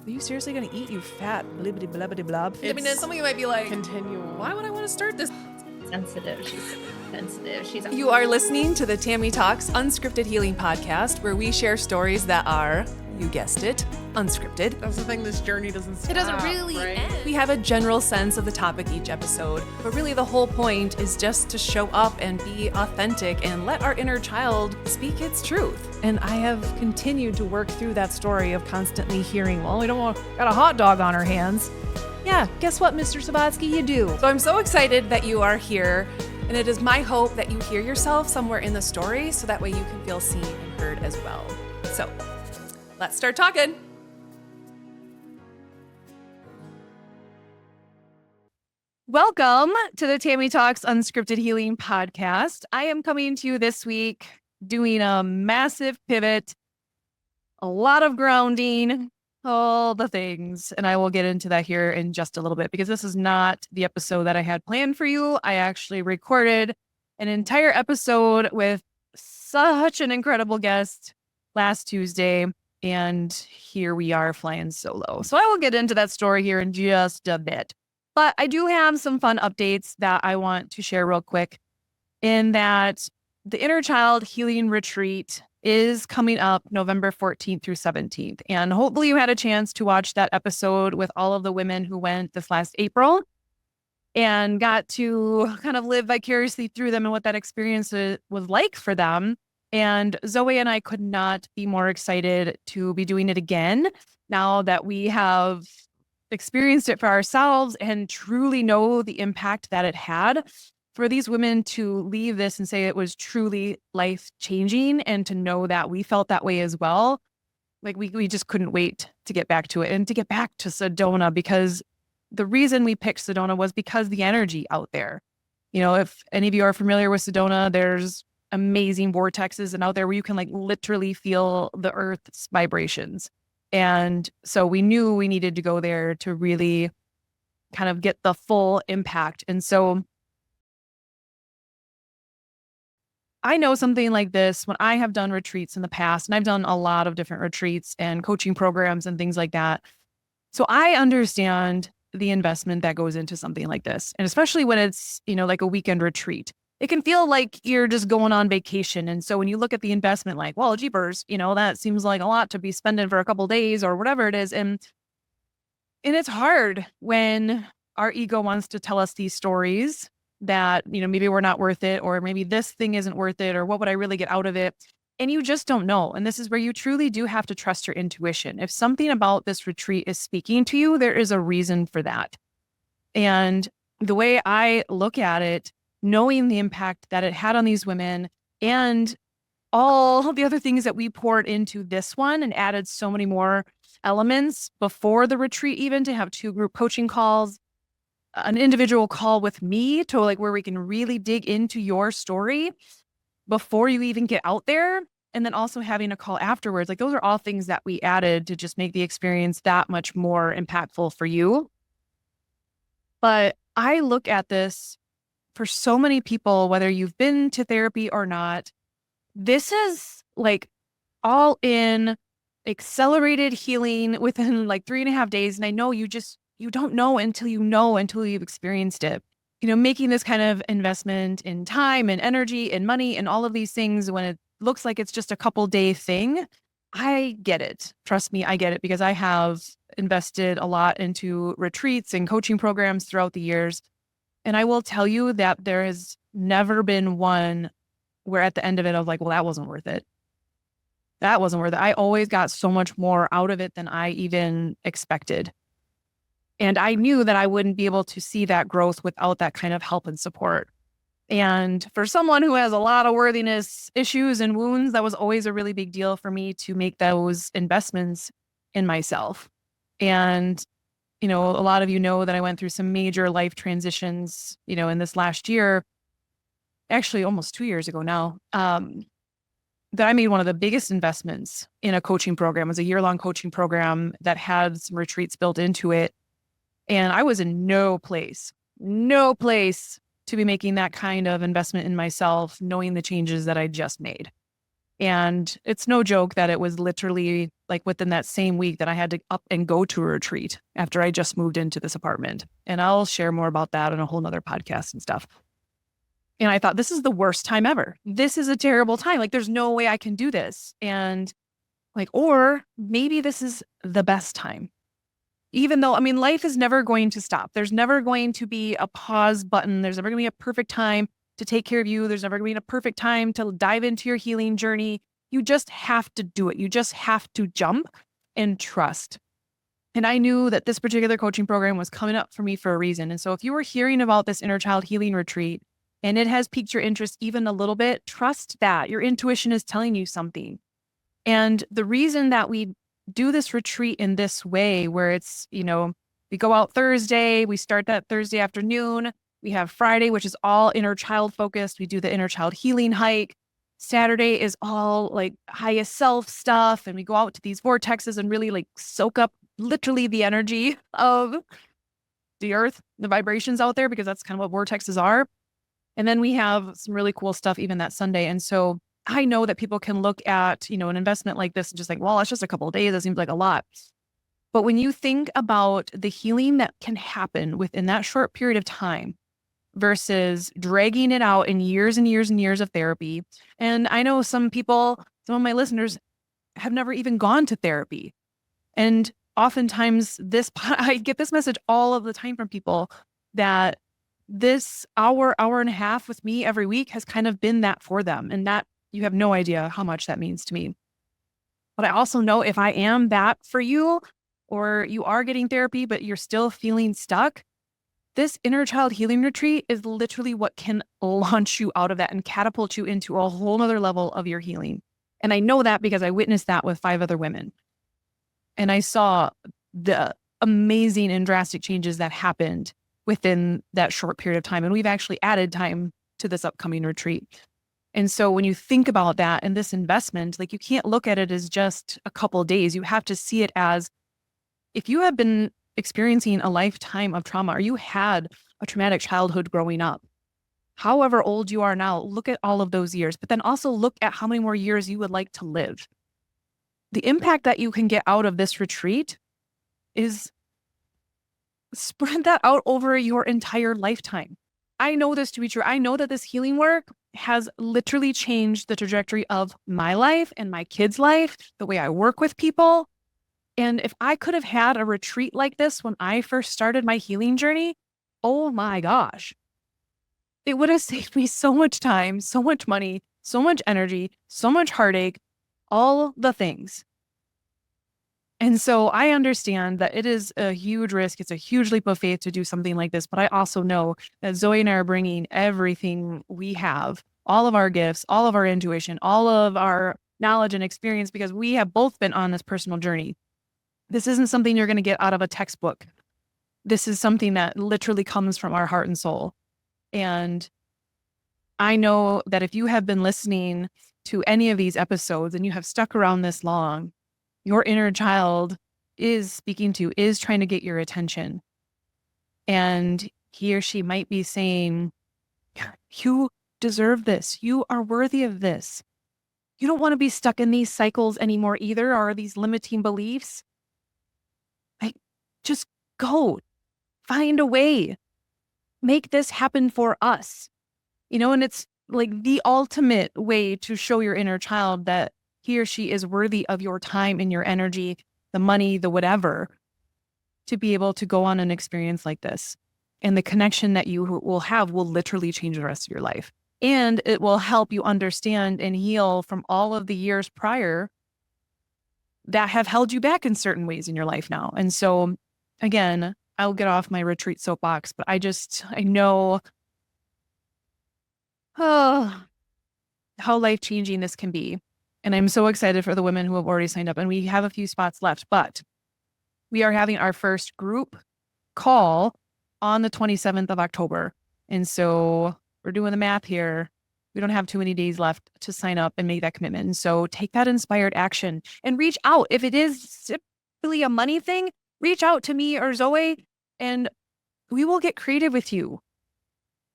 Are you seriously going to eat, you fat blibbity blabbity blob? I mean, It's some of you might be like, continual. why would I want to start this? Sensitive. She's sensitive. You are listening to the Tami Talks Unscripted Healing Podcast, where we share stories that are, you guessed it, unscripted. That's the thing, this journey doesn't stop. It doesn't really right? end. We have a general sense of the topic each episode, but really the whole point is just to show up and be authentic and let our inner child speak its truth. And I have continued to work through that story of constantly hearing, well, we don't want, got a hot dog on our hands. Yeah, guess what, Mr. Sabatsky, you do. So I'm so excited that you are here, and it is my hope that you hear yourself somewhere in the story so that way you can feel seen and heard as well. So let's start talking. Welcome to the Tami Talks Unscripted Healing Podcast. I am coming to you this week doing a massive pivot, a lot of grounding, all the things. And I will get into that here in just a little bit because this is not the episode that I had planned for you. I actually recorded an entire episode with such an incredible guest last Tuesday. And here we are flying solo. So I will get into that story here in just a bit. But I do have some fun updates that I want to share real quick in that the Inner Child Healing Retreat is coming up November 14th through 17th. And hopefully you had a chance to watch that episode with all of the women who went this last April and got to kind of live vicariously through them and what that experience was like for them. And Zoe and I could not be more excited to be doing it again now that we have experienced it for ourselves and truly know the impact that it had. For these women to leave this and say it was truly life-changing and to know that we felt that way as well, like we just couldn't wait to get back to it and to get back to Sedona, because the reason we picked Sedona was because the energy out there. You know, if any of you are familiar with Sedona, there's amazing vortexes and out there where you can like literally feel the earth's vibrations. And so we knew we needed to go there to really kind of get the full impact. And so I know something like this when I have done retreats in the past, and I've done a lot of different retreats and coaching programs and things like that. So I understand the investment that goes into something like this. And especially when it's, you know, like a weekend retreat, it can feel like you're just going on vacation. And so when you look at the investment, like, well, jeepers, you know, that seems like a lot to be spending for a couple of days or whatever it is. And it's hard when our ego wants to tell us these stories that, you know, maybe we're not worth it, or maybe this thing isn't worth it, or what would I really get out of it? And you just don't know. And this is where you truly do have to trust your intuition. If something about this retreat is speaking to you, there is a reason for that. And the way I look at it, knowing the impact that it had on these women and all the other things that we poured into this one and added so many more elements before the retreat, even to have 2 group coaching calls, an individual call with me to like where we can really dig into your story before you even get out there. And then also having a call afterwards. Like those are all things that we added to just make the experience that much more impactful for you. But I look at this for so many people, whether you've been to therapy or not, this is like all in accelerated healing within like 3.5 days. And I know you don't know until you've experienced it. You know, making this kind of investment in time and energy and money and all of these things when it looks like it's just a couple day thing. I get it. Trust me, I get it, because I have invested a lot into retreats and coaching programs throughout the years. And I will tell you that there has never been one where at the end of it, I was like, well, that wasn't worth it. That wasn't worth it. I always got so much more out of it than I even expected. And I knew that I wouldn't be able to see that growth without that kind of help and support. And for someone who has a lot of worthiness issues and wounds, that was always a really big deal for me to make those investments in myself. And, you know, a lot of you know that I went through some major life transitions, you know, in this last year, actually almost 2 years ago now, that I made one of the biggest investments in a coaching program. It was a year-long coaching program that had some retreats built into it. And I was in no place to be making that kind of investment in myself, knowing the changes that I just made. And it's no joke that it was literally like within that same week that I had to up and go to a retreat after I just moved into this apartment. And I'll share more about that on a whole nother podcast and stuff. And I thought, this is the worst time ever. This is a terrible time. Like, there's no way I can do this. And like, or maybe this is the best time. Even though, I mean, life is never going to stop. There's never going to be a pause button. There's never going to be a perfect time to take care of you. There's never going to be a perfect time to dive into your healing journey. You just have to do it. You just have to jump and trust. And I knew that this particular coaching program was coming up for me for a reason. And so if you were hearing about this inner child healing retreat and it has piqued your interest even a little bit, trust that your intuition is telling you something. And the reason that we do this retreat in this way, where it's, we go out Thursday, we start that Thursday afternoon. We have Friday, which is all inner child focused. We do the inner child healing hike. Saturday is all like highest self stuff. And we go out to these vortexes and really like soak up literally the energy of the earth, the vibrations out there, because that's kind of what vortexes are. And then we have some really cool stuff even that Sunday. And so I know that people can look at, an investment like this and just like, well, it's just a couple of days. That seems like a lot. But when you think about the healing that can happen within that short period of time versus dragging it out in years and years and years of therapy. And I know some of my listeners have never even gone to therapy. And oftentimes I get this message all of the time from people that this hour and a half with me every week has kind of been that for them. And that, you have no idea how much that means to me. But I also know if I am that for you, or you are getting therapy, but you're still feeling stuck, this inner child healing retreat is literally what can launch you out of that and catapult you into a whole nother level of your healing. And I know that because I witnessed that with 5 other women. And I saw the amazing and drastic changes that happened within that short period of time. And we've actually added time to this upcoming retreat. And so when you think about that and this investment, like, you can't look at it as just a couple of days. You have to see it as, if you have been experiencing a lifetime of trauma, or you had a traumatic childhood growing up, however old you are now, look at all of those years, but then also look at how many more years you would like to live. The impact that you can get out of this retreat is spread that out over your entire lifetime. I know this to be true. I know that this healing work has literally changed the trajectory of my life and my kids' life, the way I work with people. And if I could have had a retreat like this when I first started my healing journey, oh my gosh, it would have saved me so much time, so much money, so much energy, so much heartache, all the things. And so I understand that it is a huge risk. It's a huge leap of faith to do something like this. But I also know that Zoe and I are bringing everything we have, all of our gifts, all of our intuition, all of our knowledge and experience, because we have both been on this personal journey. This isn't something you're going to get out of a textbook. This is something that literally comes from our heart and soul. And I know that if you have been listening to any of these episodes and you have stuck around this long, your inner child is speaking to, is trying to get your attention. And he or she might be saying, you deserve this. You are worthy of this. You don't want to be stuck in these cycles anymore either, or these limiting beliefs. Like, just go, find a way, make this happen for us. And it's like the ultimate way to show your inner child that he or she is worthy of your time and your energy, the money, the whatever, to be able to go on an experience like this. And the connection that you will have will literally change the rest of your life. And it will help you understand and heal from all of the years prior that have held you back in certain ways in your life now. And so, again, I'll get off my retreat soapbox, but I know how life-changing this can be. And I'm so excited for the women who have already signed up. And we have a few spots left, but we are having our first group call on the 27th of October. And so we're doing the math here. We don't have too many days left to sign up and make that commitment. And so take that inspired action and reach out. If it is simply a money thing, reach out to me or Zoe, and we will get creative with you,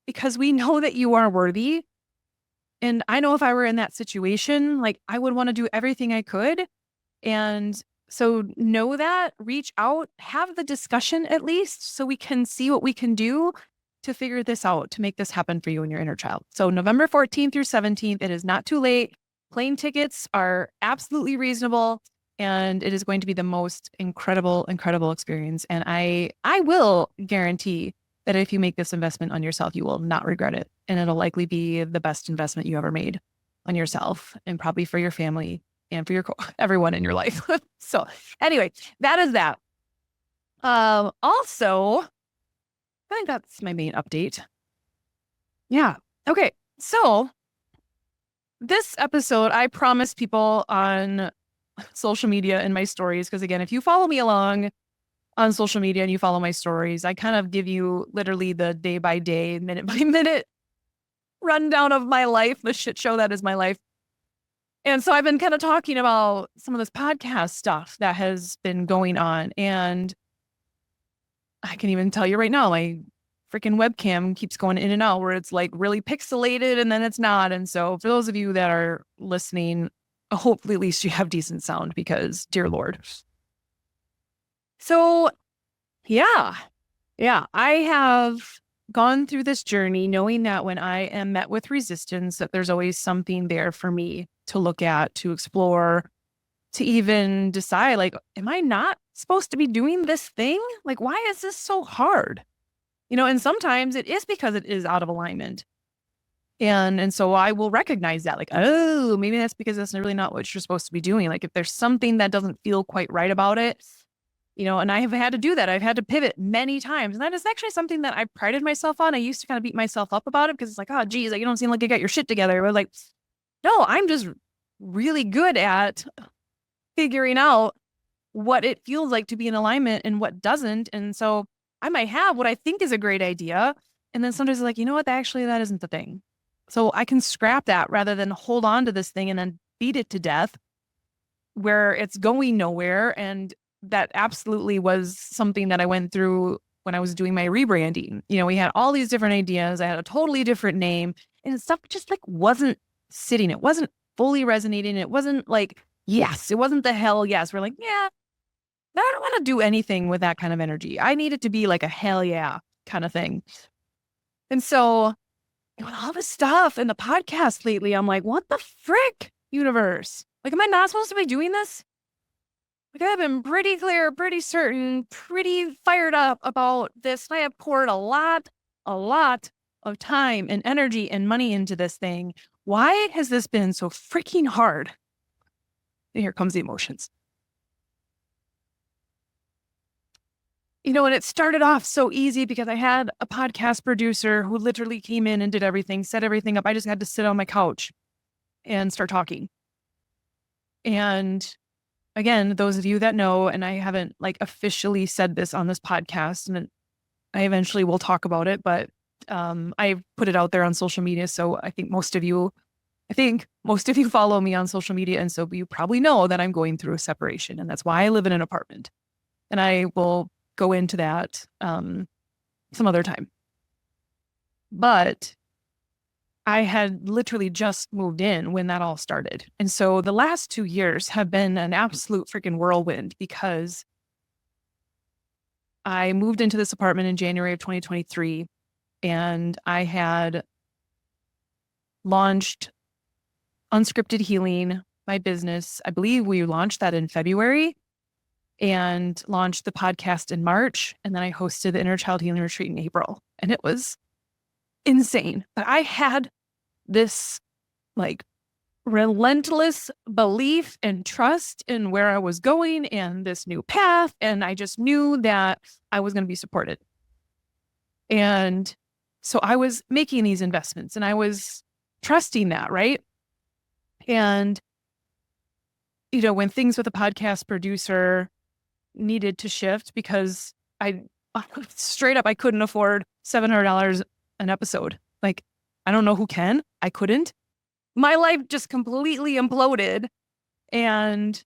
because we know that you are worthy. And I know if I were in that situation, like I would want to do everything I could. And so know that, reach out, have the discussion at least so we can see what we can do to figure this out, to make this happen for you and your inner child. So November 14th through 17th, it is not too late. Plane tickets are absolutely reasonable. And it is going to be the most incredible, incredible experience. And I will guarantee that if you make this investment on yourself, you will not regret it. And it'll likely be the best investment you ever made on yourself and probably for your family and for everyone in your life. So anyway, that is that. Also, I think that's my main update. Yeah. Okay. So this episode, I promised people on social media and my stories, because again, if you follow me along on social media and you follow my stories, I kind of give you literally the day by day, minute by minute rundown of my life, the shit show that is my life. And so I've been kind of talking about some of this podcast stuff that has been going on. And I can even tell you right now, my freaking webcam keeps going in and out where it's like really pixelated and then it's not. And so for those of you that are listening, hopefully at least you have decent sound because dear Lord. So yeah, I have gone through this journey knowing that when I am met with resistance, that there's always something there for me to look at, to explore, to even decide, like, am I not supposed to be doing this thing? Like, why is this so hard? And sometimes it is because it is out of alignment. And so I will recognize that, like, oh, maybe that's because that's really not what you're supposed to be doing. Like if there's something that doesn't feel quite right about it, and I have had to do that. I've had to pivot many times. And that is actually something that I prided myself on. I used to kind of beat myself up about it because it's like, oh, geez, like, you don't seem like you got your shit together. But like, no, I'm just really good at figuring out what it feels like to be in alignment and what doesn't. And so I might have what I think is a great idea. And then sometimes it's like, you know what? Actually, that isn't the thing. So I can scrap that rather than hold on to this thing and then beat it to death where it's going nowhere. And that absolutely was something that I went through when I was doing my rebranding. We had all these different ideas. I had a totally different name and stuff just like wasn't sitting. It wasn't fully resonating. It wasn't like, yes, it wasn't the hell yes. We're like, yeah, I don't want to do anything with that kind of energy. I need it to be like a hell yeah kind of thing. And so with all this stuff in the podcast lately, I'm like, what the frick, universe? Like, am I not supposed to be doing this? Like, I've been pretty clear, pretty certain, pretty fired up about this. I have poured a lot of time and energy and money into this thing. Why has this been so freaking hard? And here comes the emotions. And it started off so easy because I had a podcast producer who literally came in and did everything, set everything up. I just had to sit on my couch and start talking. And again, those of you that know, and I haven't like officially said this on this podcast, and I eventually will talk about it, but I put it out there on social media. So I think most of you follow me on social media. And so you probably know that I'm going through a separation, and that's why I live in an apartment. And I will go into that some other time. But I had literally just moved in when that all started. And so the last 2 years have been an absolute freaking whirlwind because I moved into this apartment in January of 2023 and I had launched Unscripted Healing, my business. I believe we launched that in February and launched the podcast in March. And then I hosted the Inner Child Healing Retreat in April. And it was insane. But I had this like relentless belief and trust in where I was going and this new path. And I just knew that I was going to be supported. And so I was making these investments and I was trusting that, right? And, when things with a podcast producer needed to shift because I straight up, I couldn't afford $700 an episode. Like, I don't know who can. I couldn't. My life just completely imploded. And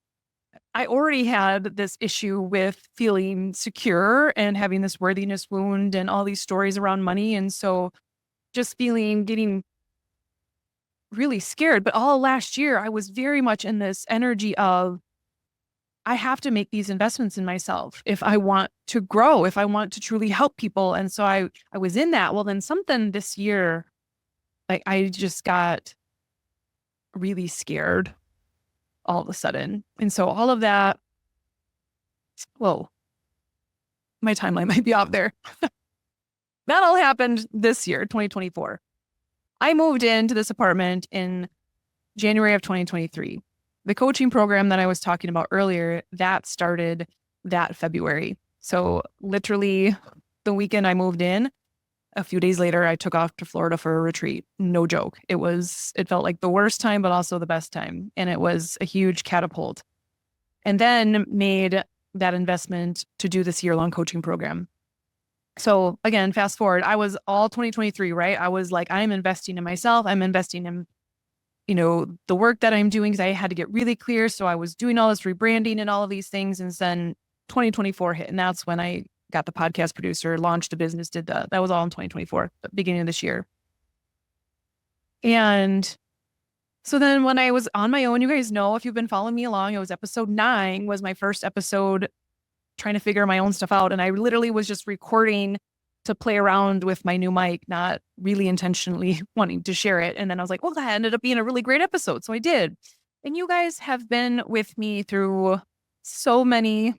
I already had this issue with feeling secure and having this worthiness wound and all these stories around money. And so just getting really scared. But all last year, I was very much in this energy of, I have to make these investments in myself if I want to grow, if I want to truly help people. And so I was in that. Well, then something this year, like I just got really scared all of a sudden. And so all of that, whoa, my timeline might be off there. That all happened this year, 2024. I moved into this apartment in January of 2023. The coaching program that I was talking about earlier, that started that February. So literally the weekend I moved in, a few days later, I took off to Florida for a retreat. No joke. It felt like the worst time, but also the best time. And it was a huge catapult. And then made that investment to do this year-long coaching program. So again, fast forward, I was all 2023, right? I was like, I'm investing in myself. I'm investing in, the work that I'm doing, because I had to get really clear. So I was doing all this rebranding and all of these things. And then 2024 hit. And that's when I got the podcast producer, launched a business, that was all in 2024, beginning of this year. And so then when I was on my own, you guys know, if you've been following me along, it was episode 9 was my first episode trying to figure my own stuff out. And I literally was just recording to play around with my new mic, not really intentionally wanting to share it. And then I was like, well, that ended up being a really great episode. So I did. And you guys have been with me through so many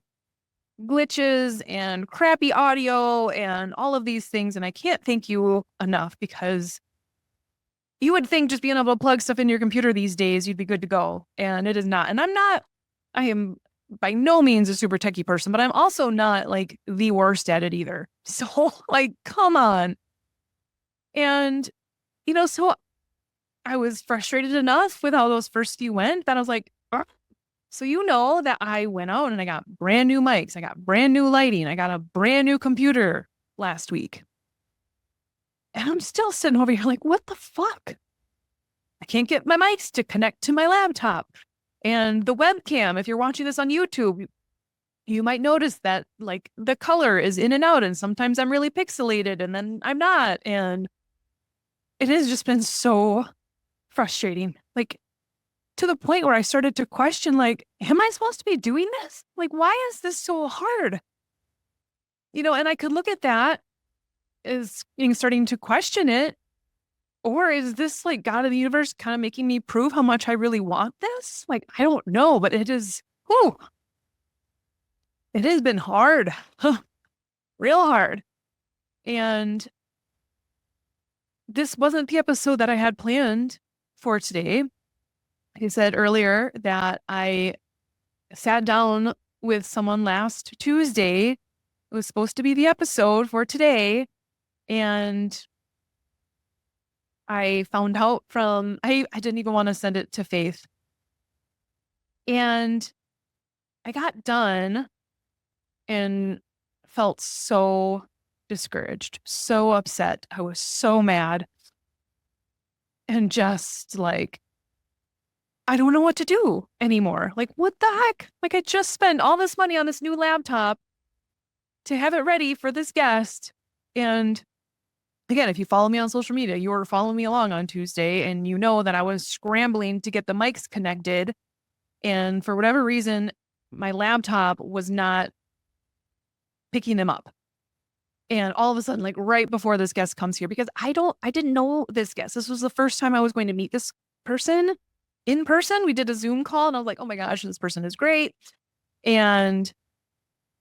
glitches and crappy audio and all of these things. And I can't thank you enough, because you would think just being able to plug stuff in your computer these days, you'd be good to go. And it is not. And I am by no means a super techie person, but I'm also not like the worst at it either. So like, come on. And, so I was frustrated enough with how those first few went that I was like, so that I went out and I got brand new mics. I got brand new lighting. I got a brand new computer last week. And I'm still sitting over here like, what the fuck? I can't get my mics to connect to my laptop. And the webcam, if you're watching this on YouTube, you might notice that like the color is in and out. And sometimes I'm really pixelated and then I'm not. And it has just been so frustrating. Like, to the point where I started to question, like, am I supposed to be doing this? Like, why is this so hard? And I could look at that as starting to question it. Or is this like God of the universe kind of making me prove how much I really want this? Like, I don't know, but it has been hard, real hard. And this wasn't the episode that I had planned for today. I said earlier that I sat down with someone last Tuesday. It was supposed to be the episode for today. And I found out I didn't even want to send it to Faith. And I got done and felt so discouraged, so upset. I was so mad. And just like, I don't know what to do anymore. Like, what the heck? Like, I just spent all this money on this new laptop to have it ready for this guest. And again, if you follow me on social media, you were following me along on Tuesday, and you know that I was scrambling to get the mics connected. And for whatever reason, my laptop was not picking them up. And all of a sudden, like right before this guest comes here, because I didn't know this guest. This was the first time I was going to meet this person in person. We did a Zoom call and I was like, oh my gosh, this person is great. And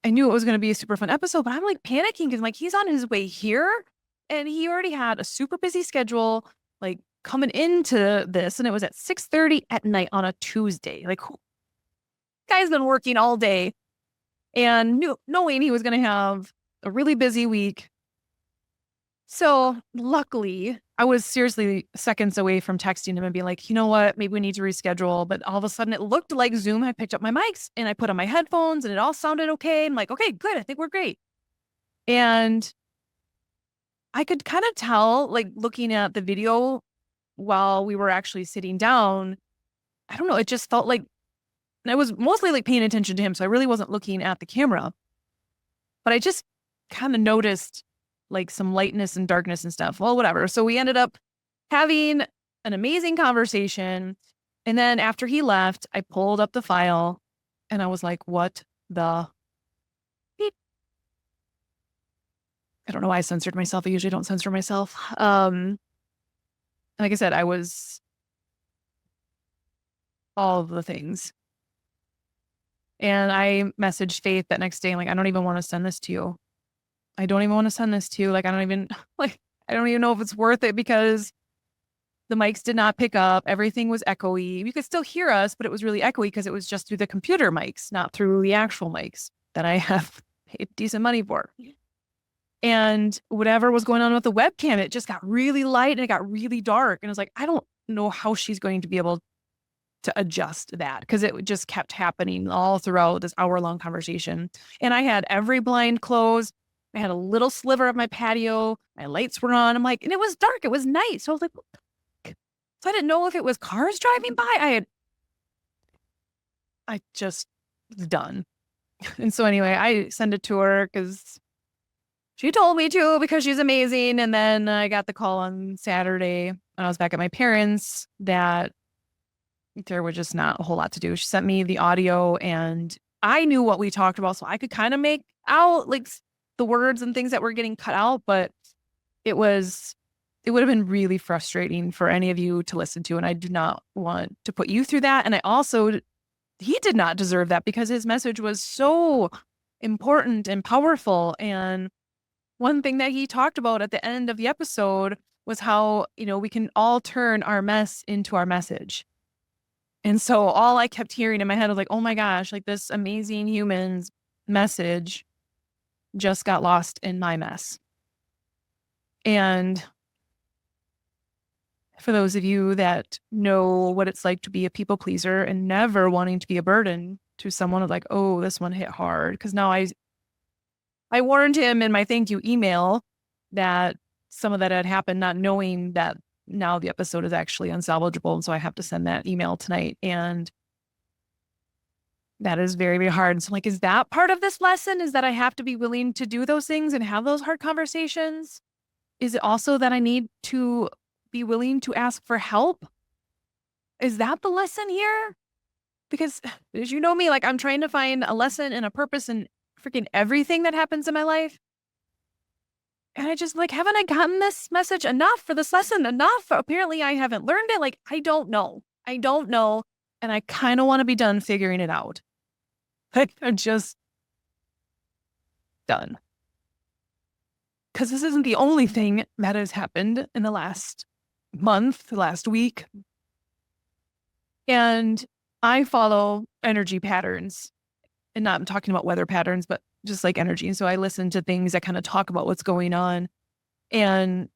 I knew it was going to be a super fun episode, but I'm like panicking because like he's on his way here and he already had a super busy schedule, like coming into this. And it was at 6:30 at night on a Tuesday. Like, guy's been working all day and knowing he was going to have a really busy week. So luckily, I was seriously seconds away from texting him and being like, you know what, maybe we need to reschedule. But all of a sudden it looked like Zoom had picked up my mics and I put on my headphones and it all sounded okay. I'm like, okay, good. I think we're great. And I could kind of tell, like looking at the video while we were actually sitting down, I don't know, it just felt like, and I was mostly like paying attention to him. So I really wasn't looking at the camera, but I just kind of noticed like some lightness and darkness and stuff. Well, whatever. So we ended up having an amazing conversation. And then after he left, I pulled up the file and I was like, what the beep? I don't know why I censored myself. I usually don't censor myself. Like I said, I was all of the things. And I messaged Faith that next day, like, I don't even want to send this to you. I don't even want to send this to you. Like, I don't even know if it's worth it because the mics did not pick up. Everything was echoey. You could still hear us, but it was really echoey because it was just through the computer mics, not through the actual mics that I have paid decent money for. And whatever was going on with the webcam, it just got really light and it got really dark. And I was like, I don't know how she's going to be able to adjust that because it just kept happening all throughout this hour-long conversation. And I had every blind closed. I had a little sliver of my patio. My lights were on. I'm like, and it was dark. It was night. So I was like, what the fuck? So I didn't know if it was cars driving by. I just was done. And so anyway, I sent it to her because she told me to because she's amazing. And then I got the call on Saturday when I was back at my parents' that there was just not a whole lot to do. She sent me the audio and I knew what we talked about, so I could kind of make out like the words and things that were getting cut out, but it would have been really frustrating for any of you to listen to. And I do not want to put you through that. And he did not deserve that because his message was so important and powerful. And one thing that he talked about at the end of the episode was how, we can all turn our mess into our message. And so all I kept hearing in my head was like, oh my gosh, like this amazing human's message just got lost in my mess. And for those of you that know what it's like to be a people pleaser and never wanting to be a burden to someone, like, oh, this one hit hard. Because now I warned him in my thank you email that some of that had happened, not knowing that now the episode is actually unsalvageable. And so I have to send that email tonight. And that is very, very hard. And so I'm like, is that part of this lesson? Is that I have to be willing to do those things and have those hard conversations? Is it also that I need to be willing to ask for help? Is that the lesson here? Because as you know me, like I'm trying to find a lesson and a purpose in freaking everything that happens in my life. And I just like, haven't I gotten this message enough for this lesson enough? Apparently I haven't learned it. Like, I don't know. And I kind of want to be done figuring it out. Like, I'm just done. Because this isn't the only thing that has happened in the last month, the last week. And I follow energy patterns. And not I'm talking about weather patterns, but just like energy. And so I listen to things that kind of talk about what's going on. And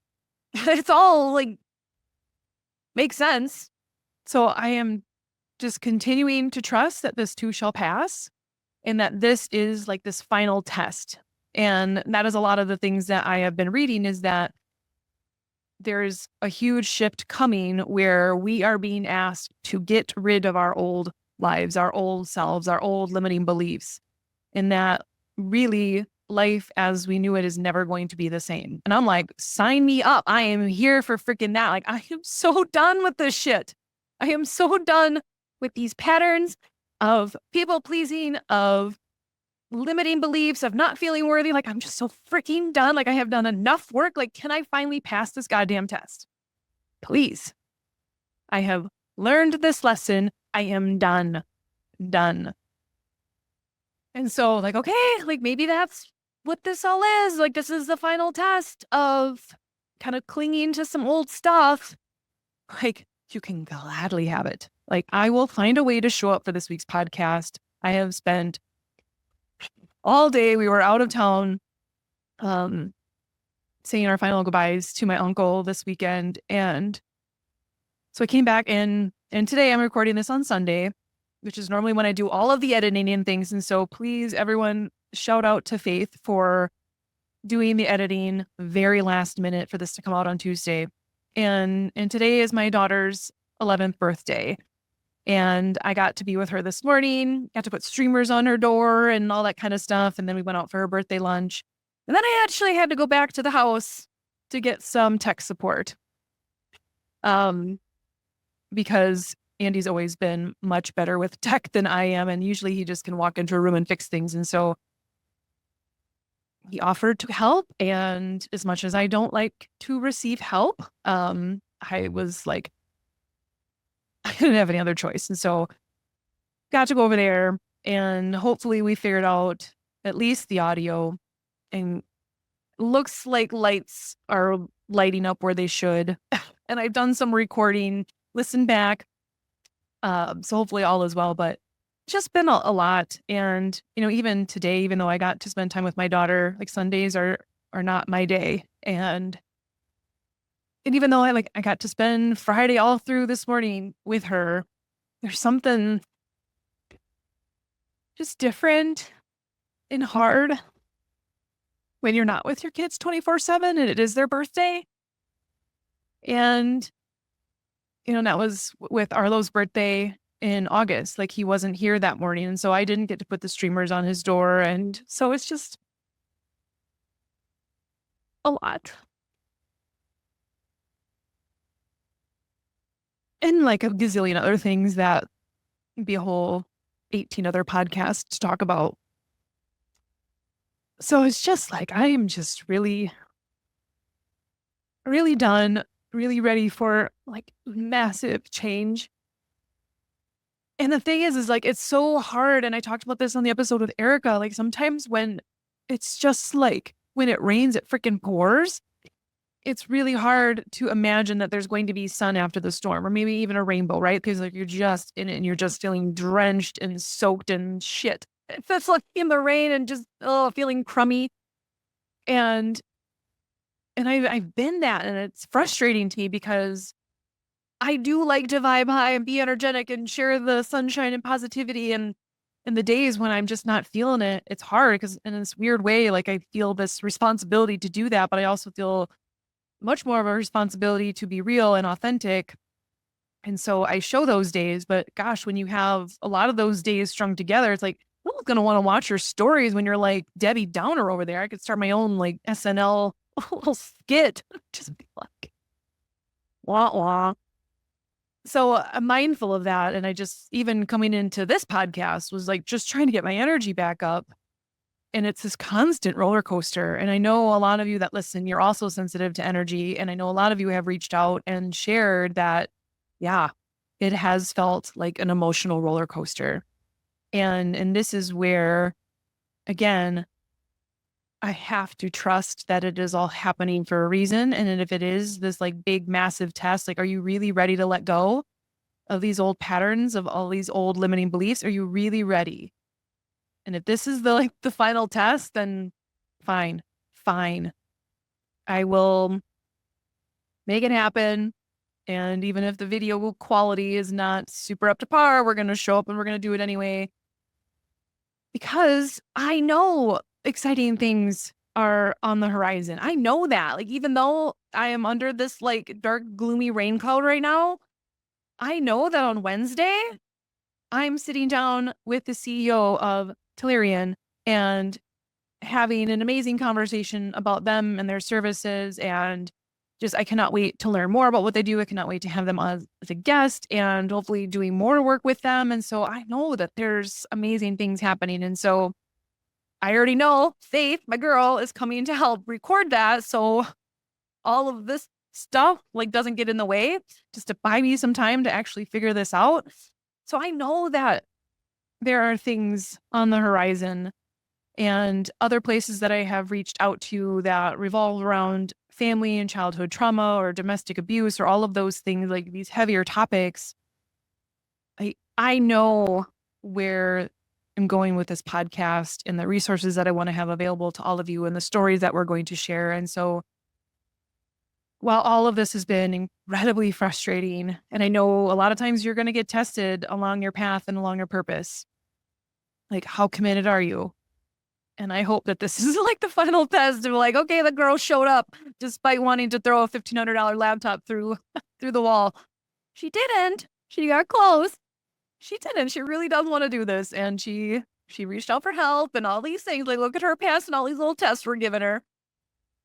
it's all like makes sense. So I am just continuing to trust that this too shall pass and that this is like this final test. And that is a lot of the things that I have been reading is that there's a huge shift coming where we are being asked to get rid of our old lives, our old selves, our old limiting beliefs, and that really life as we knew it is never going to be the same. And I'm like, sign me up. I am here for freaking that. Like, I am so done with this shit. I am so done with these patterns of people pleasing, of limiting beliefs, of not feeling worthy. Like, I'm just so freaking done. Like, I have done enough work. Like, can I finally pass this goddamn test? Please. I have learned this lesson. I am done. And so like, okay, like maybe that's what this all is. Like, this is the final test of kind of clinging to some old stuff. Like, you can gladly have it. Like, I will find a way to show up for this week's podcast. I have spent all day. We were out of town, saying our final goodbyes to my uncle this weekend. And so I came back and today I'm recording this on Sunday, which is normally when I do all of the editing and things. And so please, everyone, shout out to Faith for doing the editing very last minute for this to come out on Tuesday. And today is my daughter's 11th birthday. And I got to be with her this morning, got to put streamers on her door and all that kind of stuff. And then we went out for her birthday lunch. And then I actually had to go back to the house to get some tech support. because Andy's always been much better with tech than I am. And usually he just can walk into a room and fix things. And so he offered to help. And as much as I don't like to receive help, I was like, I didn't have any other choice. And so got to go over there and hopefully we figured out at least the audio, and looks like lights are lighting up where they should. And I've done some recording, listened back. So hopefully all is well, but just been a lot. And, even today, even though I got to spend time with my daughter, like Sundays are not my day. And even though I got to spend Friday all through this morning with her, there's something just different and hard when you're not with your kids 24/7 and it is their birthday. And, that was with Arlo's birthday in August. Like he wasn't here that morning. And so I didn't get to put the streamers on his door. And so it's just a lot. And like a gazillion other things that would be a whole 18 other podcasts to talk about. So it's just like, I am just really, really done, really ready for like massive change. And the thing is like, it's so hard. And I talked about this on the episode with Erica. Like sometimes when it's just like, when it rains, it freaking pours. It's really hard to imagine that there's going to be sun after the storm or maybe even a rainbow, right? Because like you're just in it and you're just feeling drenched and soaked in shit. It's like in the rain and just feeling crummy. And I've been that, and it's frustrating to me because I do like to vibe high and be energetic and share the sunshine and positivity. And in the days when I'm just not feeling it, it's hard because in this weird way, like I feel this responsibility to do that, but I also feel much more of a responsibility to be real and authentic. And so I show those days, but gosh, when you have a lot of those days strung together, it's like, no one's going to want to watch your stories when you're like Debbie Downer over there. I could start my own like SNL little skit. Just be like, wah, wah. So I'm mindful of that. And I just, even coming into this podcast was like, just trying to get my energy back up. And it's this constant roller coaster. And I know a lot of you that listen, you're also sensitive to energy. And I know a lot of you have reached out and shared that, yeah, it has felt like an emotional roller coaster. And this is where, again, I have to trust that it is all happening for a reason. And if it is this like big, massive test, like, are you really ready to let go of these old patterns, of all these old limiting beliefs? Are you really ready? And if this is the final test, then fine. I will make it happen. And even if the video quality is not super up to par, we're going to show up and we're going to do it anyway. Because I know exciting things are on the horizon. I know that. Like, even though I am under this like dark, gloomy rain cloud right now, I know that on Wednesday, I'm sitting down with the CEO of Tellurian and having an amazing conversation about them and their services. And just, I cannot wait to learn more about what they do. I cannot wait to have them as a guest and hopefully doing more work with them. And so I know that there's amazing things happening. And so I already know Faith, my girl, is coming to help record that. So all of this stuff like doesn't get in the way, just to buy me some time to actually figure this out. So I know that there are things on the horizon and other places that I have reached out to that revolve around family and childhood trauma or domestic abuse or all of those things, like these heavier topics. I know where I'm going with this podcast and the resources that I want to have available to all of you and the stories that we're going to share. And so while all of this has been incredibly frustrating, and I know a lot of times you're going to get tested along your path and along your purpose, like how committed are you? And I hope that this is like the final test of like, okay, the girl showed up despite wanting to throw a $1,500 laptop through the wall. She didn't. She got close. She didn't. She really does want to do this. And she reached out for help and all these things. Like, look at her past and all these little tests we're giving her.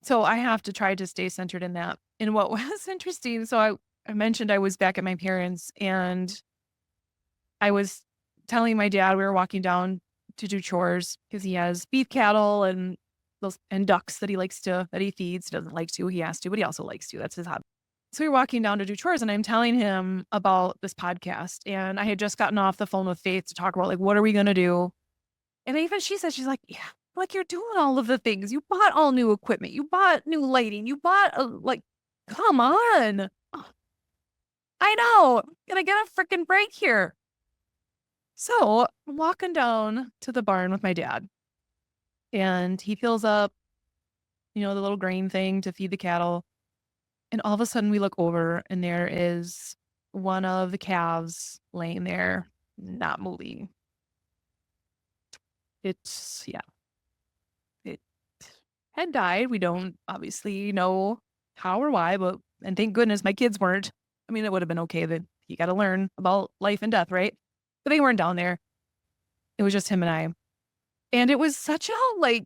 So I have to try to stay centered in that. And what was interesting, so I mentioned I was back at my parents, and I was telling my dad we were walking down to do chores because he has beef cattle and ducks that he feeds. He doesn't like to, he has to, but he also likes to. That's his hobby. So we were walking down to do chores, and I'm telling him about this podcast. And I had just gotten off the phone with Faith to talk about, like, what are we going to do? And even she said, she's like, yeah, like, you're doing all of the things. You bought all new equipment. You bought new lighting. You bought, come on. I know. Gonna get a freaking break here. So I'm walking down to the barn with my dad, and he fills up, the little grain thing to feed the cattle. And all of a sudden we look over, and there is one of the calves laying there, not moving. Yeah, it had died. We don't obviously know how or why, and thank goodness my kids weren't. I mean, it would have been okay that you got to learn about life and death, right? But they weren't down there. It was just him and I. And it was such a,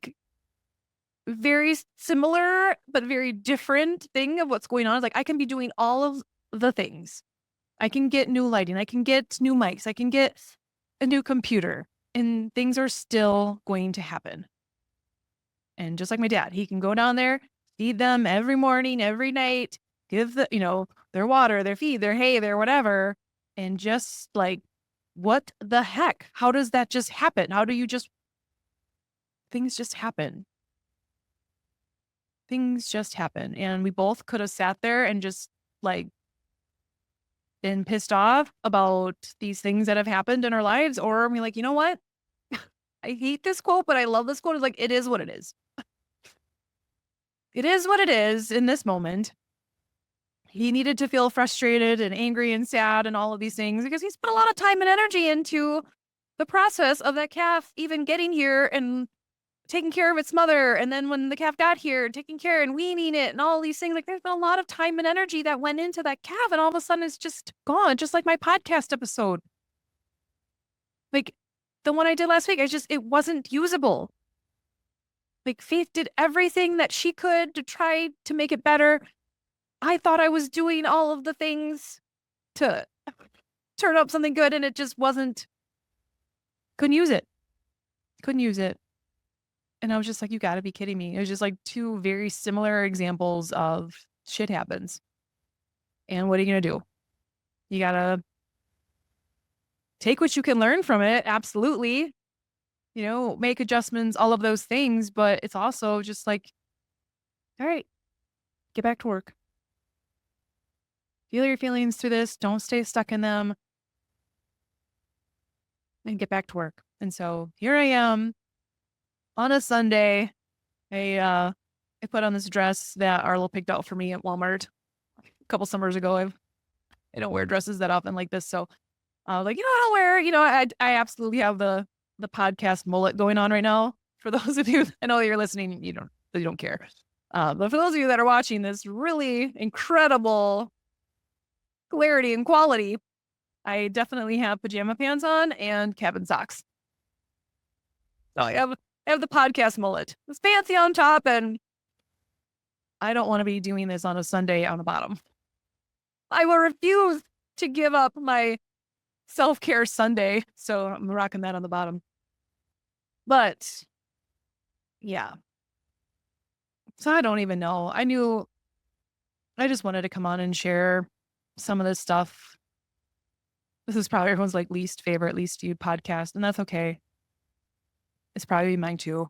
very similar but very different thing of what's going on. It's like, I can be doing all of the things. I can get new lighting. I can get new mics. I can get a new computer, and things are still going to happen. And just like my dad, he can go down there, feed them every morning, every night, give their water, their feed, their hay, their whatever. And just what the heck? How does that just happen? Things just happen. Things just happen. And we both could have sat there and just been pissed off about these things that have happened in our lives, or be like, you know what? I hate this quote, but I love this quote. It's like, it is what it is. It is what it is in this moment. He needed to feel frustrated and angry and sad and all of these things because he's put a lot of time and energy into the process of that calf even getting here and taking care of its mother. And then when the calf got here, taking care and weaning it and all these things, there's been a lot of time and energy that went into that calf. And all of a sudden it's just gone. Just like my podcast episode. The one I did last week, it wasn't usable. Faith did everything that she could to try to make it better. I thought I was doing all of the things to turn up something good, and it just wasn't. Couldn't use it. And I was just like, you got to be kidding me. It was just two very similar examples of shit happens. And what are you going to do? You got to take what you can learn from it. Absolutely. Make adjustments, all of those things. But it's also just all right, get back to work. Feel your feelings through this. Don't stay stuck in them. And get back to work. And so here I am on a Sunday. I put on this dress that Arlo picked out for me at Walmart a couple summers ago. I don't wear dresses that often like this. So I was like, I'll wear, I absolutely have the podcast mullet going on right now. For those of you, I know you're listening, you don't care. But for those of you that are watching this really incredible clarity and quality, I definitely have pajama pants on and cabin socks. So I have the podcast mullet. It's fancy on top, and I don't want to be doing this on a Sunday on the bottom. I will refuse to give up my self-care Sunday, so I'm rocking that on the bottom. But yeah. So I don't even know. I just wanted to come on and share some of this stuff. This is probably everyone's least favorite, least viewed podcast, and that's okay. It's probably mine too.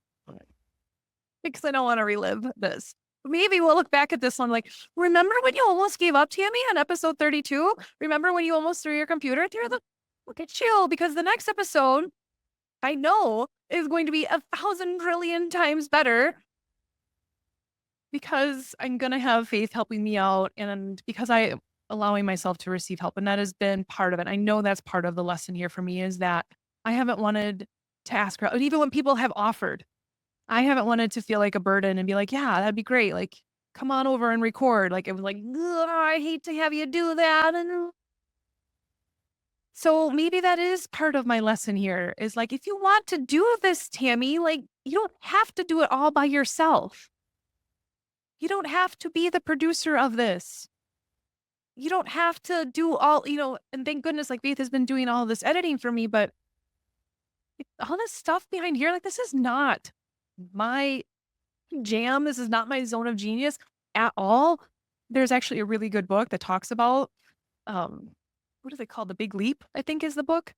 Because I don't want to relive this. Maybe we'll look back at this one remember when you almost gave up, Tami, on episode 32? Remember when you almost threw your computer through the... Look at chill, because the next episode, I know, is going to be 1,000 trillion times better. Because I'm going to have Faith helping me out, and because I'm allowing myself to receive help. And that has been part of it. I know that's part of the lesson here for me, is that I haven't wanted to ask her, even when people have offered, I haven't wanted to feel like a burden and be like, yeah, that'd be great. Come on over and record. It was I hate to have you do that. And so maybe that is part of my lesson here is if you want to do this, Tami, you don't have to do it all by yourself. You don't have to be the producer of this. you don't have to do all, and thank goodness, like Faith has been doing all this editing for me, but all this stuff behind here, like this is not my jam. This is not my zone of genius at all. There's actually a really good book that talks about, what is it called? The Big Leap, I think is the book.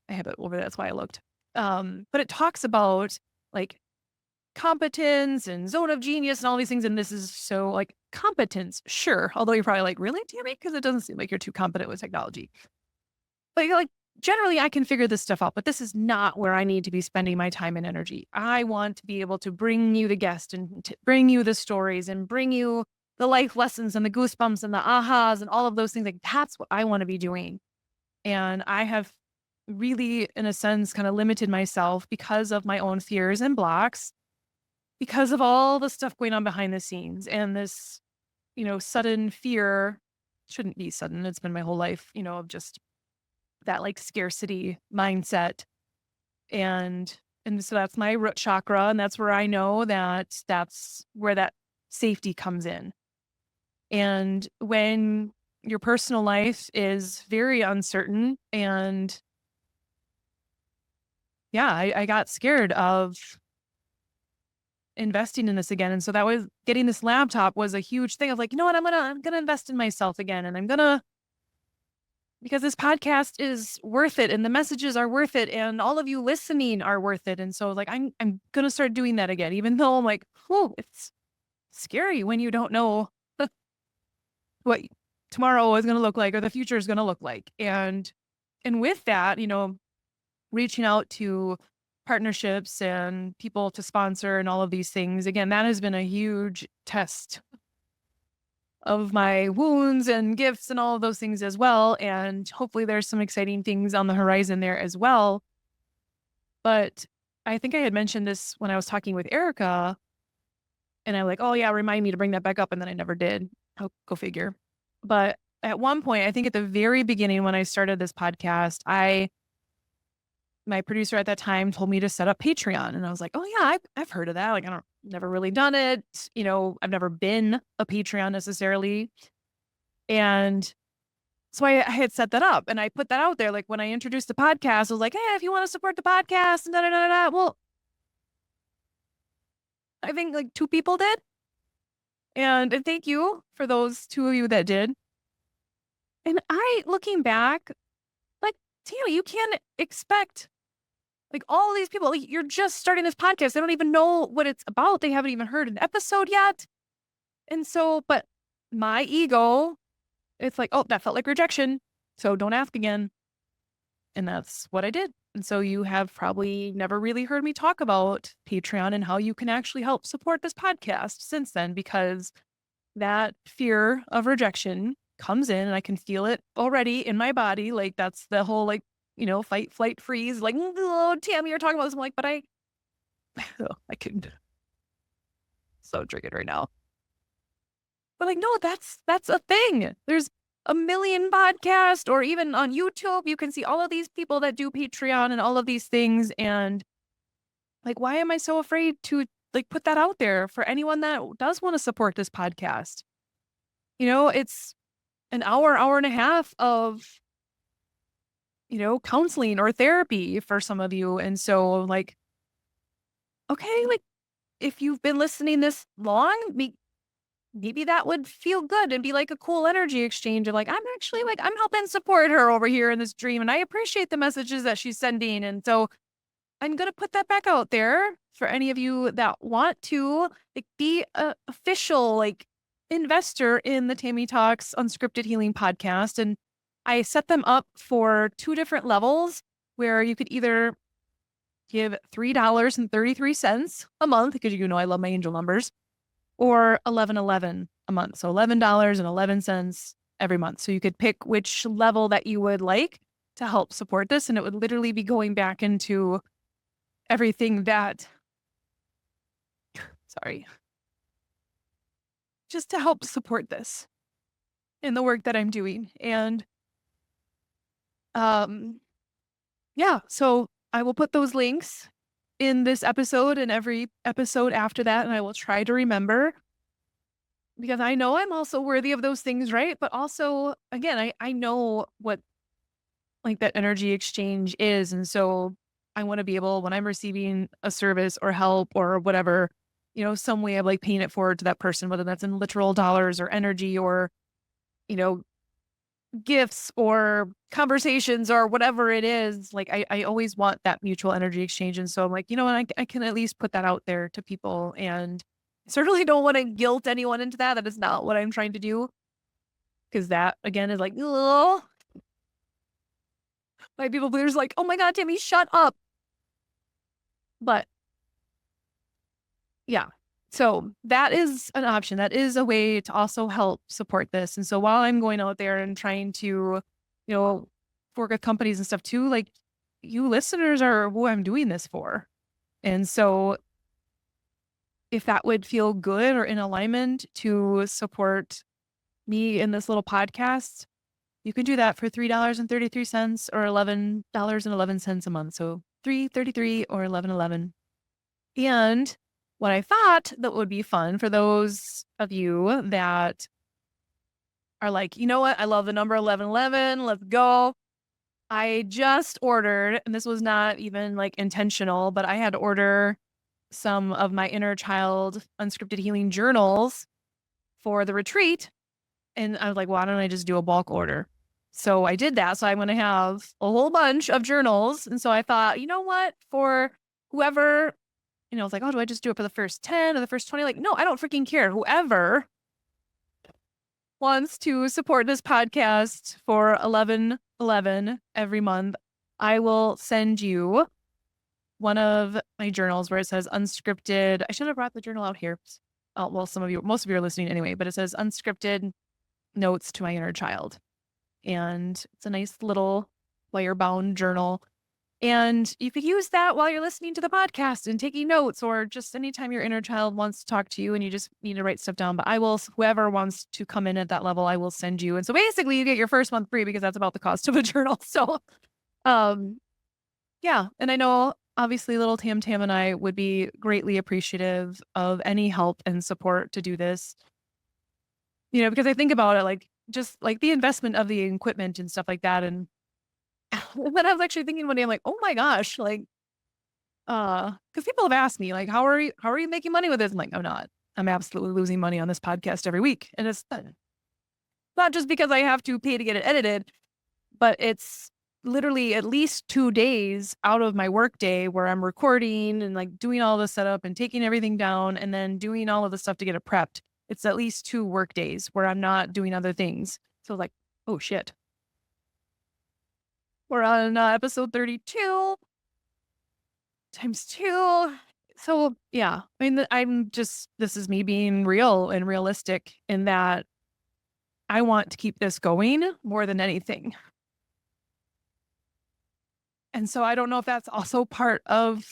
I have it over there. That's why I looked. But it talks about like competence and zone of genius and all these things. And this is so like competence, sure. Although you're probably like, really, Tammy? Because it doesn't seem like you're too competent with technology. But you're like, generally, I can figure this stuff out, but this is not where I need to be spending my time and energy. I want to be able to bring you the guest and to bring you the stories and bring you the life lessons and the goosebumps and the ahas and all of those things. Like, that's what I want to be doing. And I have really, in a sense, kind of limited myself because of my own fears and blocks, because of all the stuff going on behind the scenes and this, sudden fear shouldn't be sudden. It's been my whole life, of just that like scarcity mindset. And so that's my root chakra. And that's where I know that that's where that safety comes in. And when your personal life is very uncertain and yeah, I got scared of investing in this again. And so that was getting this laptop was a huge thing of like, you know what, I'm gonna invest in myself again. And because this podcast is worth it and the messages are worth it and all of you listening are worth it. And so like I'm gonna start doing that again, even though I'm like, oh, it's scary when you don't know what tomorrow is gonna look like or the future is gonna look like. And with that, reaching out to partnerships and people to sponsor and all of these things. Again, that has been a huge test of my wounds and gifts and all of those things as well. And hopefully there's some exciting things on the horizon there as well. But I think I had mentioned this when I was talking with Erica and I'm like, oh yeah, remind me to bring that back up. And then I never did. Oh, go figure. But at one point, I think at the very beginning when I started this podcast, my producer at that time told me to set up Patreon. And I was like, oh yeah, I've heard of that. Like, never really done it. I've never been a Patreon necessarily. And so I had set that up and I put that out there. Like when I introduced the podcast, I was like, hey, if you want to support the podcast and da da da da. Well, I think like 2 people did. And thank you for those 2 of you that did. And looking back, like, Tina, you can't expect like all these people, like, you're just starting this podcast. They don't even know what it's about. They haven't even heard an episode yet. And so, but my ego, it's like, oh, that felt like rejection. So don't ask again. And that's what I did. And so you have probably never really heard me talk about Patreon and how you can actually help support this podcast since then, because that fear of rejection comes in and I can feel it already in my body. Like that's the whole like, fight, flight, freeze. Like, oh, Tammy, you're talking about this. I'm like, but I couldn't. So triggered right now. But like, no, that's a thing. There's a million podcasts or even on YouTube, you can see all of these people that do Patreon and all of these things. And like, why am I so afraid to like put that out there for anyone that does want to support this podcast? It's an hour and a half of counseling or therapy for some of you. And so like, okay, like if you've been listening this long, maybe that would feel good and be like a cool energy exchange of like, I'm actually like, I'm helping support her over here in this dream. And I appreciate the messages that she's sending. And so I'm going to put that back out there for any of you that want to like be a official like investor in the Tami Talks Unscripted Healing podcast. And I set them up for 2 different levels where you could either give $3.33 a month, because I love my angel numbers, or $11.11 a month. So $11.11 every month. So you could pick which level that you would like to help support this. And it would literally be going back into everything that, just to help support this in the work that I'm doing. And yeah, so I will put those links in this episode and every episode after that, and I will try to remember. because I know I'm also worthy of those things, right? But also, again, I know what like that energy exchange is. And so I want to be able, when I'm receiving a service or help or whatever, some way of like paying it forward to that person, whether that's in literal dollars or energy or, you know, gifts or conversations or whatever it is. Like I always want that mutual energy exchange. And so I'm like, what, I can at least put that out there to people. And I certainly don't want to guilt anyone into that. That is not what I'm trying to do. Because that again is like, oh, my people pleasers like, oh my God, Tammy, shut up. But yeah. So that is an option. That is a way to also help support this. And so while I'm going out there and trying to, work with companies and stuff too, like you listeners are who I'm doing this for. And so if that would feel good or in alignment to support me in this little podcast, you can do that for $3.33 or $11.11 a month. So $3.33 or $11.11. And what I thought that would be fun for those of you that are like, you know what? I love the number 1111. Let's go. I just ordered, and this was not even like intentional, but I had to order some of my inner child unscripted healing journals for the retreat. And I was like, why don't I just do a bulk order? So I did that. So I'm going to have a whole bunch of journals. And so I thought, you know what? For whoever, it's like, oh, do I just do it for the first 10 or the first 20? Like, no, I don't freaking care. Whoever wants to support this podcast for 11.11 every month, I will send you one of my journals where it says unscripted. I should have brought the journal out here. Oh, well, most of you are listening anyway, but it says unscripted notes to my inner child. And it's a nice little wire bound journal. And you could use that while you're listening to the podcast and taking notes, or just anytime your inner child wants to talk to you and you just need to write stuff down. But whoever wants to come in at that level, I will send you. And so basically you get your first month free because that's about the cost of a journal. So, yeah. And I know obviously little Tam and I would be greatly appreciative of any help and support to do this, because I think about it, like just like the investment of the equipment and stuff like that. And then I was actually thinking one day, I'm like, oh my gosh, like, because people have asked me, like, how are you making money with this? I'm like, I'm not. I'm absolutely losing money on this podcast every week. And it's not just because I have to pay to get it edited, but it's literally at least 2 days out of my work day where I'm recording and like doing all the setup and taking everything down and then doing all of the stuff to get it prepped. It's at least 2 work days where I'm not doing other things. So like, oh shit. We're on episode 32 times 2. So yeah, I mean, this is me being real and realistic in that I want to keep this going more than anything. And so I don't know if that's also part of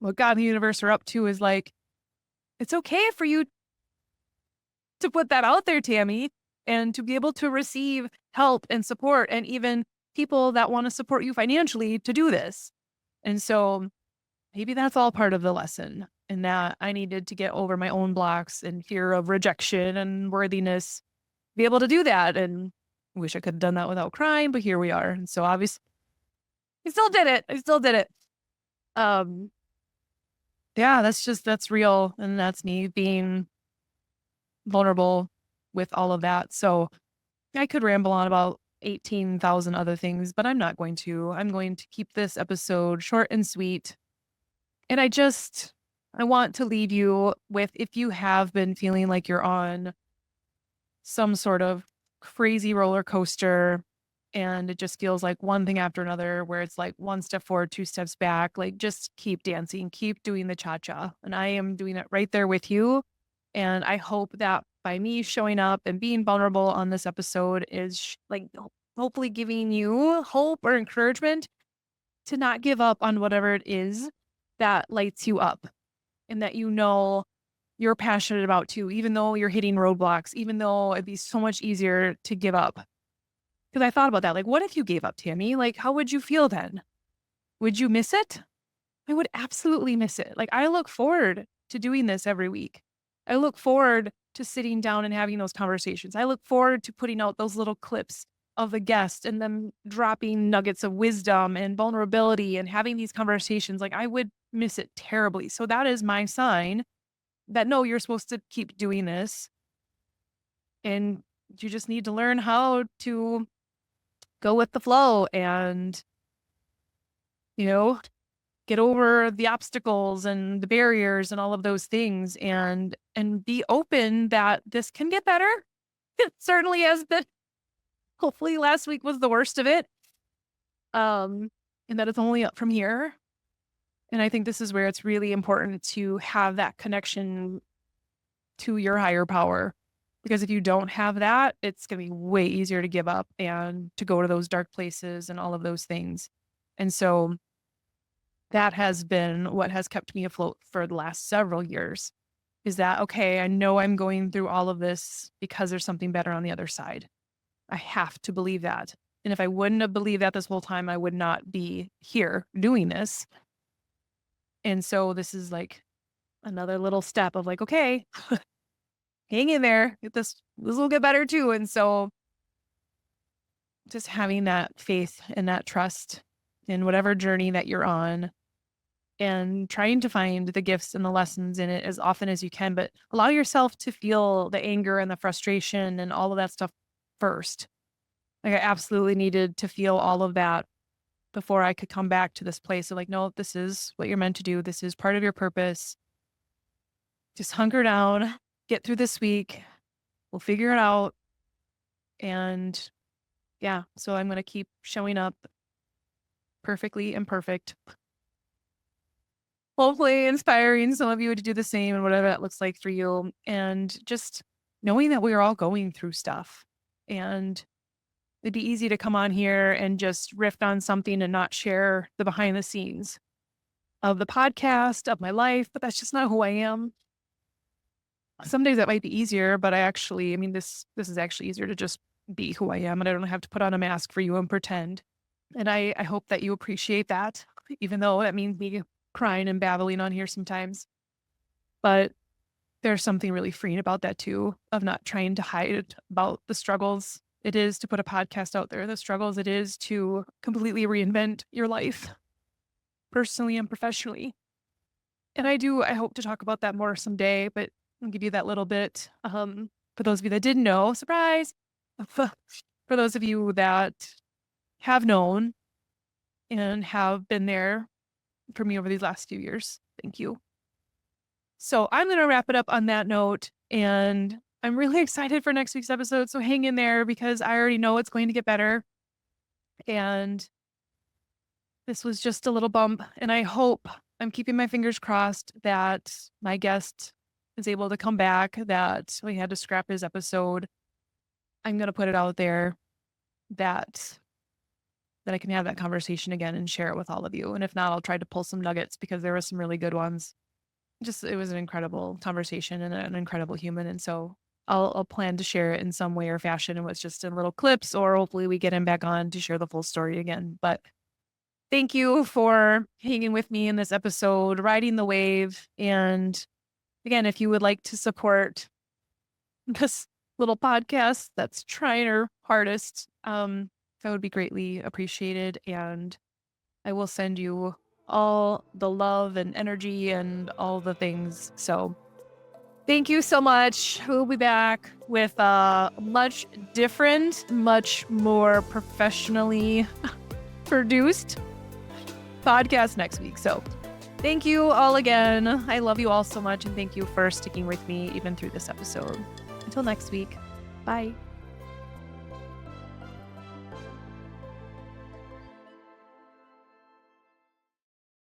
what God and the universe are up to, is like, it's okay for you to put that out there, Tammy, and to be able to receive help and support and even people that want to support you financially to do this. And so maybe that's all part of the lesson, in that I needed to get over my own blocks and fear of rejection and worthiness, be able to do that. And I wish I could have done that without crying, but here we are. And so obviously I still did it. Yeah, that's real. And that's me being vulnerable with all of that. So I could ramble on about 18,000 other things, but I'm not going to. I'm going to keep this episode short and sweet. And I want to leave you with, if you have been feeling like you're on some sort of crazy roller coaster and it just feels like one thing after another, where it's like one step forward, 2 steps back, like just keep dancing, keep doing the cha-cha. And I am doing it right there with you. And I hope that by me showing up and being vulnerable on this episode is like hopefully giving you hope or encouragement to not give up on whatever it is that lights you up and that you're passionate about too, even though you're hitting roadblocks, even though it'd be so much easier to give up. Because I thought about that. Like, what if you gave up, Tammy? Like, how would you feel then? Would you miss it? I would absolutely miss it. Like, I look forward to doing this every week. I look forward to sitting down and having those conversations. I look forward to putting out those little clips of the guest and them dropping nuggets of wisdom and vulnerability and having these conversations. Like I would miss it terribly. So that is my sign that no, you're supposed to keep doing this. And you just need to learn how to go with the flow and, you know, get over the obstacles and the barriers and all of those things and be open that this can get better. It certainly has been. Hopefully last week was the worst of it. And that it's only up from here. And I think this is where it's really important to have that connection to your higher power. Because if you don't have that, it's going to be way easier to give up and to go to those dark places and all of those things. And so that has been what has kept me afloat for the last several years is that, okay, I know I'm going through all of this because there's something better on the other side. I have to believe that. And if I wouldn't have believed that this whole time, I would not be here doing this. And so this is like another little step of like, okay, hang in there. This will get better too. And so just having that faith and that trust in whatever journey that you're on and trying to find the gifts and the lessons in it as often as you can, but allow yourself to feel the anger and the frustration and all of that stuff first. Like I absolutely needed to feel all of that before I could come back to this place of like, no, this is what you're meant to do. This is part of your purpose. Just hunker down, get through this week. We'll figure it out. And yeah, so I'm going to keep showing up perfectly imperfect. Hopefully inspiring some of you to do the same and whatever that looks like for you. And just knowing that we're all going through stuff. And it'd be easy to come on here and just riff on something and not share the behind the scenes of the podcast, of my life, but that's just not who I am. Some days that might be easier, but this is actually easier to just be who I am and I don't have to put on a mask for you and pretend. And I hope that you appreciate that, even though that means me crying and babbling on here sometimes. But there's something really freeing about that too, of not trying to hide about the struggles it is to put a podcast out there, the struggles it is to completely reinvent your life, personally and professionally. And I hope to talk about that more someday, but I'll give you that little bit. For those of you that didn't know, surprise. For those of you that have known and have been there for me over these last few years, thank you. So I'm going to wrap it up on that note, and I'm really excited for next week's episode. So hang in there because I already know it's going to get better. And this was just a little bump. And I hope, I'm keeping my fingers crossed that my guest is able to come back, that we had to scrap his episode. I'm going to put it out there that I can have that conversation again and share it with all of you. And if not, I'll try to pull some nuggets because there were some really good ones. It was an incredible conversation and an incredible human. And so I'll plan to share it in some way or fashion. And it's just in little clips, or hopefully we get him back on to share the full story again. But thank you for hanging with me in this episode, riding the wave. And again, if you would like to support this little podcast that's trying her hardest, that would be greatly appreciated. And I will send you all the love and energy and all the things. So thank you so much. We'll be back with a much different, much more professionally produced podcast next week. So thank you all again. I love you all so much. And thank you for sticking with me even through this episode. Until next week. Bye.